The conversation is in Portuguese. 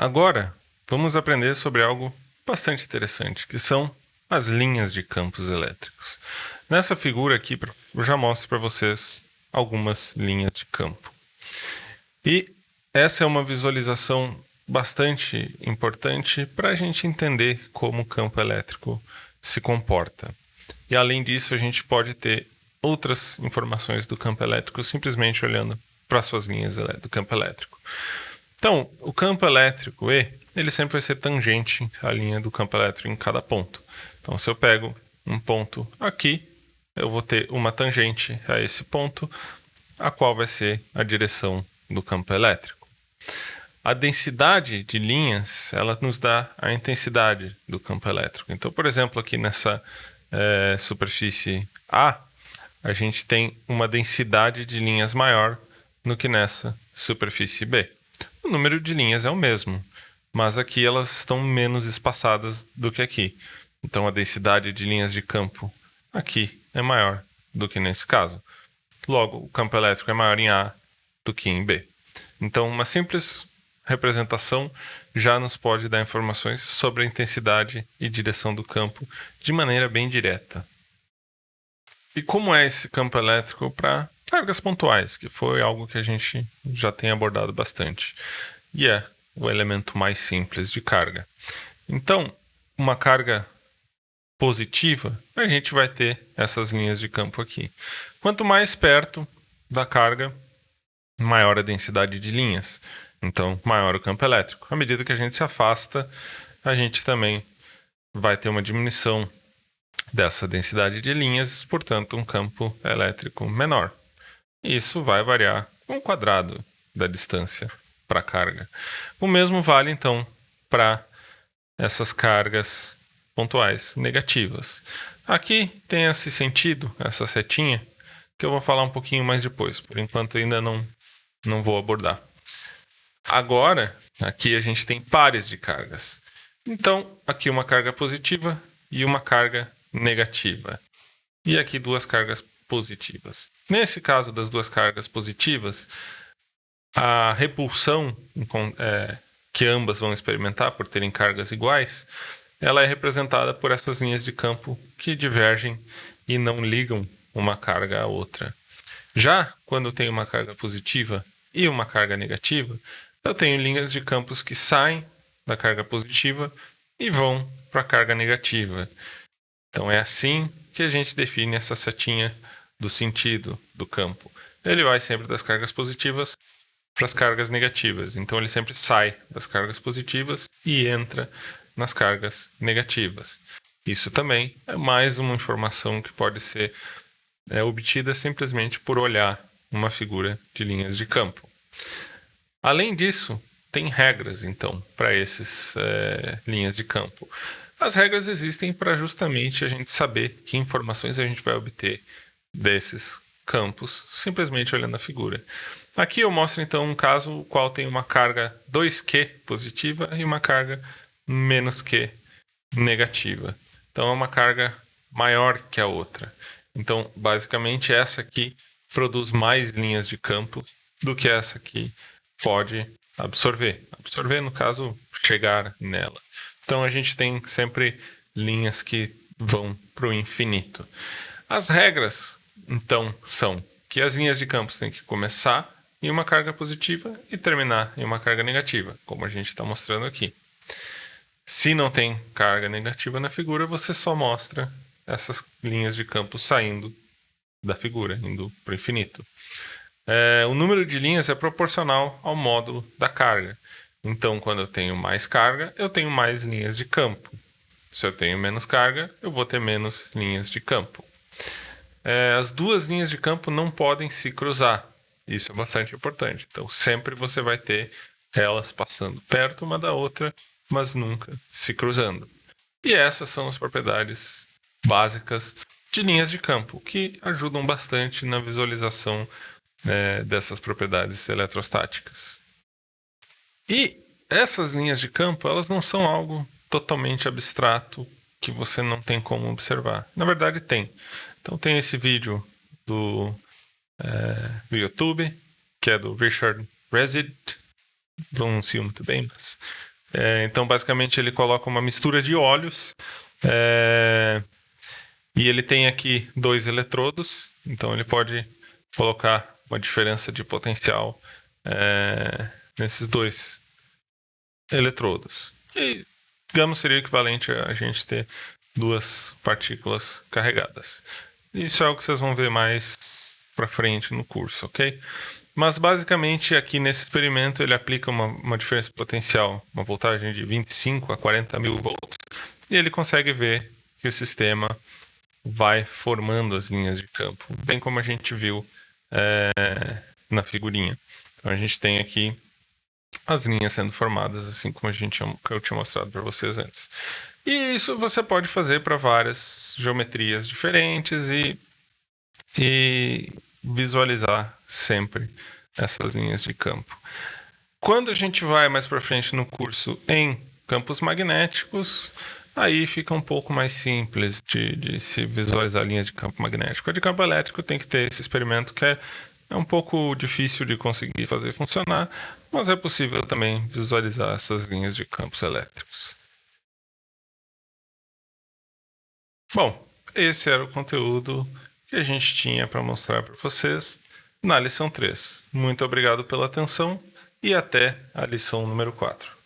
Agora, vamos aprender sobre algo bastante interessante, que são as linhas de campos elétricos. Nessa figura aqui, eu já mostro para vocês algumas linhas de campo. E essa é uma visualização bastante importante para a gente entender como o campo elétrico se comporta. E além disso, a gente pode ter outras informações do campo elétrico simplesmente olhando para suas linhas do campo elétrico. Então, o campo elétrico E, ele sempre vai ser tangente à linha do campo elétrico em cada ponto. Então, se eu pego um ponto aqui, eu vou ter uma tangente a esse ponto, a qual vai ser a direção do campo elétrico. A densidade de linhas, ela nos dá a intensidade do campo elétrico. Então, por exemplo, aqui nessa superfície A, a gente tem uma densidade de linhas maior do que nessa superfície B. O número de linhas é o mesmo, mas aqui elas estão menos espaçadas do que aqui. Então a densidade de linhas de campo aqui é maior do que nesse caso. Logo, o campo elétrico é maior em A do que em B. Então, uma simples representação já nos pode dar informações sobre a intensidade e direção do campo de maneira bem direta. E como é esse campo elétrico para cargas pontuais, que foi algo que a gente já tem abordado bastante. E é o elemento mais simples de carga. Então, uma carga positiva, a gente vai ter essas linhas de campo aqui. Quanto mais perto da carga, maior a densidade de linhas. Então, maior o campo elétrico. À medida que a gente se afasta, a gente também vai ter uma diminuição dessa densidade de linhas, portanto, um campo elétrico menor. Isso vai variar com o quadrado da distância para a carga. O mesmo vale, então, para essas cargas pontuais negativas. Aqui tem esse sentido, essa setinha, que eu vou falar um pouquinho mais depois. Por enquanto, ainda não vou abordar. Agora, aqui a gente tem pares de cargas. Então, aqui uma carga positiva e uma carga negativa. E aqui duas cargas positivas. Nesse caso das duas cargas positivas, a repulsão que ambas vão experimentar por terem cargas iguais, ela é representada por essas linhas de campo que divergem e não ligam uma carga à outra. Já quando eu tenho uma carga positiva e uma carga negativa, eu tenho linhas de campos que saem da carga positiva e vão para a carga negativa. Então é assim que a gente define essa setinha do sentido do campo. Ele vai sempre das cargas positivas para as cargas negativas. Então ele sempre sai das cargas positivas e entra nas cargas negativas. Isso também é mais uma informação que pode ser obtida simplesmente por olhar uma figura de linhas de campo. Além disso, tem regras, então, para essas linhas de campo. As regras existem para justamente a gente saber que informações a gente vai obter desses campos, simplesmente olhando a figura. Aqui eu mostro, então, um caso no qual tem uma carga 2Q positiva e uma carga menos Q negativa. Então, é uma carga maior que a outra. Então, basicamente, essa aqui produz mais linhas de campo do que essa aqui pode absorver. Absorver, no caso, chegar nela. Então, a gente tem sempre linhas que vão para o infinito. As regras, então, são que as linhas de campo têm que começar em uma carga positiva e terminar em uma carga negativa, como a gente está mostrando aqui. Se não tem carga negativa na figura, você só mostra essas linhas de campo saindo da figura, indo para o infinito. O número de linhas é proporcional ao módulo da carga. Então, quando eu tenho mais carga, eu tenho mais linhas de campo. Se eu tenho menos carga, eu vou ter menos linhas de campo. As duas linhas de campo não podem se cruzar. Isso é bastante importante. Então, sempre você vai ter elas passando perto uma da outra, mas nunca se cruzando. E essas são as propriedades básicas de linhas de campo, que ajudam bastante na visualização dessas propriedades eletrostáticas. E essas linhas de campo, elas não são algo totalmente abstrato que você não tem como observar. Na verdade, tem. Então, tem esse vídeo do YouTube, que é do Richard Rezid, pronuncio muito bem, mas... então, basicamente, ele coloca uma mistura de óleos e ele tem aqui 2 eletrodos, então ele pode colocar uma diferença de potencial nesses 2 eletrodos. E, digamos, seria equivalente a gente ter 2 partículas carregadas. Isso é algo que vocês vão ver mais para frente no curso, ok? Mas, basicamente, aqui nesse experimento, ele aplica uma diferença de potencial, uma voltagem de 25 a 40 mil volts, e ele consegue ver que o sistema vai formando as linhas de campo, bem como a gente viu na figurinha. Então, a gente tem aqui as linhas sendo formadas, assim como eu tinha mostrado para vocês antes. E isso você pode fazer para várias geometrias diferentes e visualizar sempre essas linhas de campo. Quando a gente vai mais para frente no curso em campos magnéticos, aí fica um pouco mais simples de se visualizar linhas de campo magnético. A de campo elétrico tem que ter esse experimento que é um pouco difícil de conseguir fazer funcionar, mas é possível também visualizar essas linhas de campos elétricos. Bom, esse era o conteúdo que a gente tinha para mostrar para vocês na lição 3. Muito obrigado pela atenção e até a lição número 4.